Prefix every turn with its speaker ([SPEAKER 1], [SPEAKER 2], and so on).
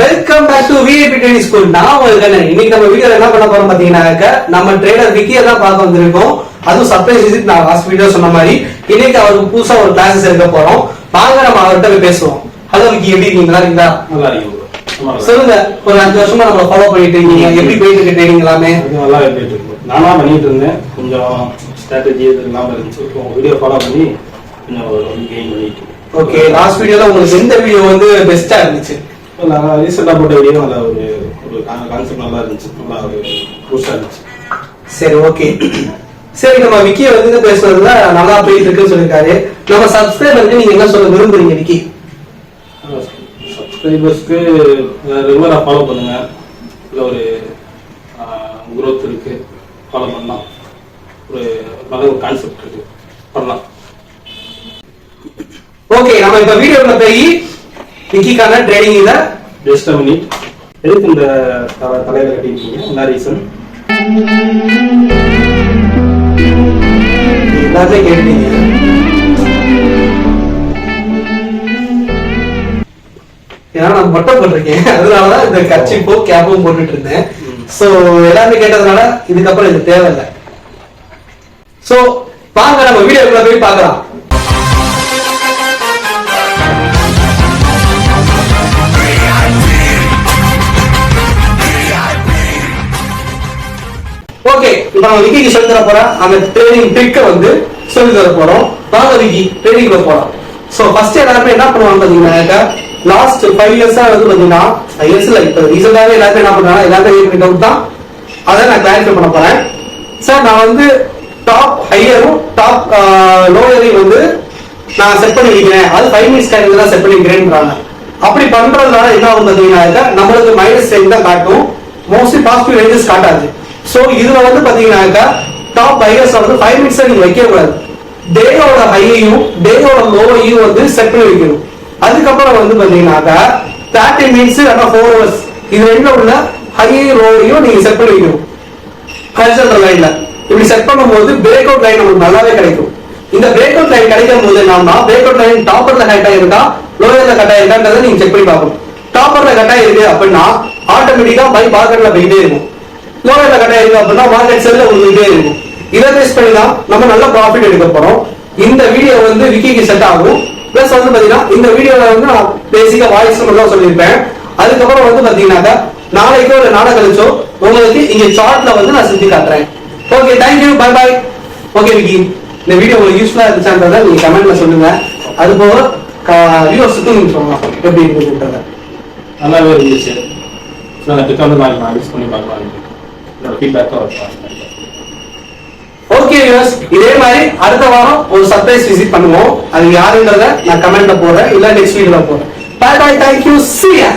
[SPEAKER 1] Welcome back to VIP trading school. நான் உங்களுக்கு இன்னைக்கு நம்ம வீடியோல என்ன பண்ண போறோம் பாத்தீங்கன்னா, நம்ம ட்ரேடர் விக்கியை தான் பார்க்க வந்திருக்கோம். அதுவும் சர்ப்ரைஸ் விசிட். நான் லாஸ்ட் வீடியோ சொன்ன மாதிரி இன்னைக்கு அவருக்கு புதுசா ஒரு கிளாஸஸ் எடுக்க போறோம். வாங்க நம்ம அவர்கிட்ட போய் பேசுவோம். ஹலோ விக்கி, எப்படி இருக்கீங்க? நல்லா இருக்கீங்களா?
[SPEAKER 2] நல்லா இருக்கீங்க.
[SPEAKER 1] சொல்லுங்க, ஒரு 5 வருஷமா நம்மள ஃபாலோ பண்ணிட்டு இருக்கீங்க. எப்படி போயிட்டு இருக்கு ட்ரேடிங் எல்லாமே?
[SPEAKER 2] நல்லா போயிட்டு இருக்கு. நானா பண்ணிட்டு இருந்தேன், கொஞ்சம் ஸ்ட்ராட்டஜி இல்லாம இருந்துச்சு. வீடியோ ஃபாலோ பண்ணி கொஞ்சம் கெயின் பண்ணிட்டு.
[SPEAKER 1] ஓகே, லாஸ்ட் வீடியோல உங்களுக்கு எந்த வீடியோ வந்து பெஸ்டா இருந்துச்சு?
[SPEAKER 2] நான் ரீசெண்டா போட்ட வீடியோ நல்ல ஒரு கான்செப்ட் நல்லா இருந்துச்சு, நல்லா ஒரு பூஸ்டா இருந்துச்சு.
[SPEAKER 1] சரி, ஓகே. சரி, நம்ம விக்கிய வந்து பேசுறதுல நல்லா போயிட்டு இருக்குன்னு சொல்லிருக்காரு. நம்ம சப்ஸ்கிரைபருக்கு நீங்க என்ன சொல்ல விரும்புறீங்க விக்கி?
[SPEAKER 2] சப்ஸ்கிரைபர்ஸ்க்கு ரெகுலரா ஃபாலோ பண்ணுங்க. இல்ல ஒரு குரோத் இருக்கு, ஃபாலோ பண்ணலாம். ஒரு நல்ல ஒரு கான்செப்ட் இருக்கு, பண்ணலாம்.
[SPEAKER 1] ஓகே, நம்ம இப்ப வீடியோக்குள்ள போய் விக்கிக்கான ட்ரேடிங் இத
[SPEAKER 2] ஜஸ்ட் a minute. எதுக்கு இந்த தலையில கட்டிருக்கீங்க? என்ன ரீசன்?
[SPEAKER 1] எல்லாத்தையும் கேட்டீங்க. ஏன்னா நான் மொட்டை போட்டிருக்கேன், அதனாலதான் இந்த கர்ச்சீஃபோ கேப்பும் போட்டுட்டு இருந்தேன். சோ எல்லாருமே கேட்டதுனால இதுக்கப்புறம் இது தேவையில்லை. சோ வாங்க நம்ம வீடியோக்குள்ள போய் பார்க்கலாம். ஓகே, இப்போ நம்ம விக்கிக்கு சொல்லி தர போறோம். அந்த ட்ரேடிங் ட்ரிக்கை வந்து சொல்லி தர போறோம். வாங்க விக்கி, ட்ரேடிங்ல போறோம். சோ ஃபர்ஸ்ட் எல்லாருமே என்ன பண்ணுவாங்க பாத்தீங்கன்னா, லாஸ்ட் 5 இயர்ஸா வந்து பாத்தீங்கன்னா, 5 இயர்ஸ்ல இப்ப ரீசெண்டாவே எல்லாருமே என்ன பண்றாங்க, எல்லாருமே ஏற்பட்ட டவுட் தான். அதை நான் கிளாரிஃபை பண்ண போறேன். சார், நான் வந்து டாப் ஹையரும் டாப் லோயரையும் வந்து நான் செட் பண்ணி வைக்கிறேன், அது 5 மினிட்ஸ் டைம்ல தான் செட் பண்ணிக்கிறேன்றாங்க. அப்படி பண்றதுனால என்ன ஆகும் பாத்தீங்கன்னா, நம்மளுக்கு மைனஸ் சைன் தான் காட்டும், மோஸ்ட்லி பாசிட்டிவ் ரேஞ்சஸ் காட்டாது. சோ இதுல வந்து பாத்தீங்கன்னா டாப் ஹையர்ஸ் வந்து 5 மினிட்ஸ் நீங்க வைக்க கூடாது. டேயோட ஹையையும் டேயோட லோவையும் வந்து செட் பண்ணி வைக்கணும். அதுக்கப்புறம் வந்து பாத்தீங்கன்னா 30 மினிட்ஸ் இல்ல 4 ஹவர்ஸ் இது ரெண்டுல உள்ள ஹையையும் லோவையும் நீங்க செட் பண்ணி வைக்கணும். ஹரிசாண்டல் லைன்ல இப்படி செட் பண்ணும்போது பிரேக் அவுட் லைன் உங்களுக்கு நல்லாவே கிடைக்கும். இந்த பிரேக் அவுட் லைன் கிடைக்கும் போது நாம பிரேக் அவுட் லைன் டாப்பர்ல கட் ஆயிருக்கா லோயர்ல கட் ஆயிருக்கான்றதை நீங்க செக் பண்ணி பார்க்கணும். டாப்பர்ல கட் ஆயிருக்கு அப்படின்னா ஆட்டோமேட்டிக்கா பை மார்க்கெட்ல போயிட்டே இருக்கும். லோயர்ல கட் ஆயிருக்கு அப்படின்னா மார்க்கெட் செல்ல வந்துட்டே இருக்கும். இதை பேஸ் பண்ணி தான் நம்ம நல்ல ப்ராஃபிட் எடுக்க போறோம். இந்த வீடியோ வந்து விக்கிக்கு செட் ஆகும். பிளஸ் வந்து பாத்தீங்கன்னா இந்த வீடியோல வந்து நான் பேசிக்கா வாய்ஸ் மட்டும் சொல்லியிருப்பேன். அதுக்கப்புறம் வந்து பாத்தீங்கன்னா நாளைக்கோ இல்ல நாளை கழிச்சோ உங்களுக்கு இங்க சார்ட்ல வந்து நான் செஞ்சு காட்டுறேன். Okay, thank you, bye bye. Okay Vicky, இந்த வீடியோ உங்களுக்கு யூஸ்ஃபுல்லா இருந்துச்சான்றதை நீங்க கமெண்ட்ல சொல்லுங்க. அது போக வியூவர்ஸுக்கும் நீங்க சொல்லலாம் எப்படி இருக்குன்றத.
[SPEAKER 2] நல்லாவே இருந்துச்சு. நான் டிக்கா வந்து நான் யூஸ் பண்ணி பார்க்கலாம். ஃபீட்பேக்கா வரலாம்.
[SPEAKER 1] ஓகே வியூவர்ஸ், இதே மாதிரி அடுத்த வாரம் ஒரு சர்ப்ரைஸ் விசிட் பண்ணுவோம். அது யாருன்றத நான் கமெண்ட்ல போடுறேன், இல்ல நெக்ஸ்ட் வீடியோல போடுறேன். Bye bye, thank you, see ya.